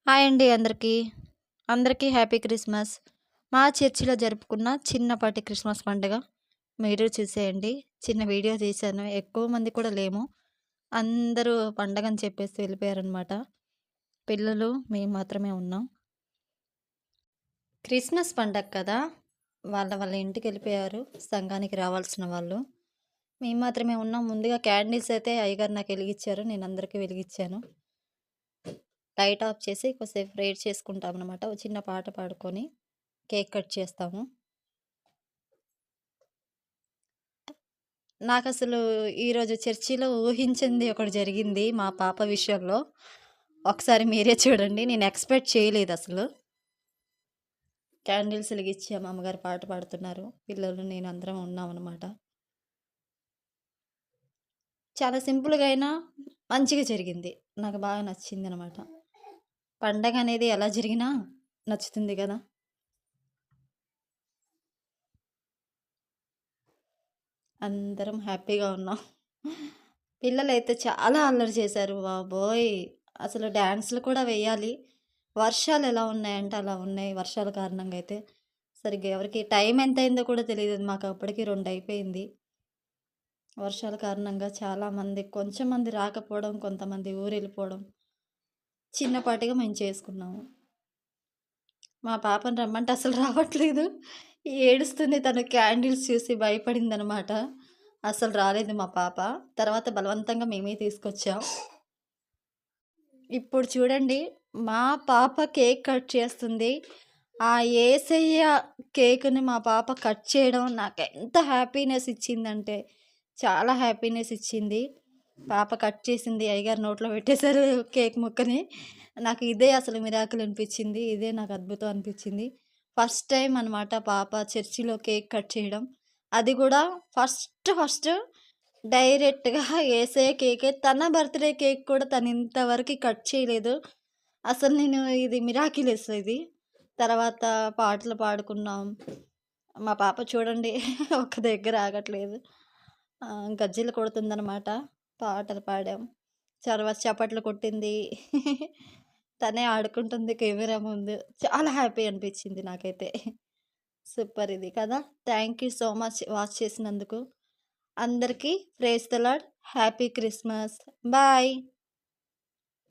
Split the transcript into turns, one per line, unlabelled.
Hi అండి అందరికీ. అందరికీ హ్యాపీ క్రిస్మస్. మా చర్చిలో జరుపుకున్న చిన్నపాటి క్రిస్మస్ పండుగ మీరు చూసేయండి. చిన్న వీడియో తీశాను. ఎక్కువ మంది కూడా లేము. అందరూ పండగని చెప్పేసి వెళ్ళిపోయారనమాట. పిల్లలు, మేము మాత్రమే ఉన్నాం. క్రిస్మస్ పండగ కదా! వాళ్ళ వాళ్ళ ఇంటికెళ్ళిపోయారు. సంఘానికి రావాల్సిన వాళ్ళు. మేము మాత్రమే ఉన్నాం. ముందుగా క్యాండిల్స్ అయితే అయ్యగారు నాకు వెలిగిచ్చారు. నేను అందరికీ వెలిగిచ్చాను. లైట్ ఆఫ్ చేసి కొద్దిసేపు ప్రేయర్ చేసుకుంటామనమాట. ఒక చిన్న పాట పాడుకొని కేక్ కట్ చేస్తాము. నాకసలు ఈరోజు చర్చిలో ఊహించింది ఒకటి జరిగింది మా పాప విషయంలో. ఒకసారి మీరే చూడండి. నేను ఎక్స్‌పెక్ట్ చేయలేదసలు. క్యాండిల్స్ వెలిగిచ్చాము. అమ్మగారు పాట పాడుతున్నారు. పిల్లలు, నేను అందరం ఉన్నామనమాట. చాలా సింపుల్‌గా అయినా మంచిగా జరిగింది. నాకు బాగా నచ్చిందనమాట. పండగనేది ఎలా జరిగినా నచ్చుతుంది గదా! అందరం హ్యాపీగా ఉన్నాం. పిల్లలైతే చాలా అల్లరి చేశారు బాబోయ్! అసలు డాన్స్‌లు కూడా వెయ్యాలి. వర్షాలు ఎలా ఉన్నాయంటే అలా ఉన్నాయి. వర్షాల కారణంగా అయితే సరిగ్గా ఎవరికీ టైం ఎంతయిందో కూడా తెలీదు. మాకు అప్పటికి 2 అయిపోయింది. వర్షాల కారణంగా చాలామంది కొంచెం మంది రాకపోవడం, కొంతమంది ఊరెళ్ళిపోవడం చిన్నపాటిగా మేము చేసుకున్నాము. మా పాపని రమ్మంటే అసలు రావట్లేదు. ఏడుస్తుంది. తను క్యాండిల్స్ చూసి భయపడిందనమాట. అసలు రాలేదు మా పాప. తర్వాత బలవంతంగా మేమే తీసుకొచ్చాం. ఇప్పుడు చూడండి, మా పాప కేక్ కట్ చేస్తుంది. ఆ యేసయ్య కేక్‌ని మా పాప కట్ చేయడం నాకెంత హ్యాపీనెస్ ఇచ్చిందంటే, చాలా హ్యాపీనెస్ ఇచ్చింది. పాప కట్ చేసింది. అయ్యగారు నోట్లో పెట్టేశారు కేక్ ముక్కని. నాకు ఇదే అసలు మిరాకిల్ అనిపిచ్చింది. ఇదే నాకు అద్భుతం అనిపిచ్చింది. ఫస్ట్ టైమ్ అనమాట పాప చర్చిలో కేక్ కట్ చేయడం. అది గూడా ఫస్ట్ డైరెక్ట్‌గా యేసయ్య కేకే. తన బర్త్‌డే కేక్ కూడా తను ఇంతవరకి కట్ చేయలేదు. అసలు నేను ఇది మిరాకిలస్ ఇది. తర్వాత పాటలు పాడుకున్నాం. మా పాప చూడండి ఒక దగ్గర ఆగట్లేదు. గజ్జెలు కొడుతుందనమాట. పాటలు పాడాం. తర్వాత చప్పట్లు కొట్టింది. తనే ఆడుకుంటుంది కెమెరా ముందు. చాలా హ్యాపీ అనిపించింది నాకైతే. సూపర్ ఇది కదా! Thank you so much watch చేసినందుకు. అందరికీ praise the Lord. Happy Christmas. Bye.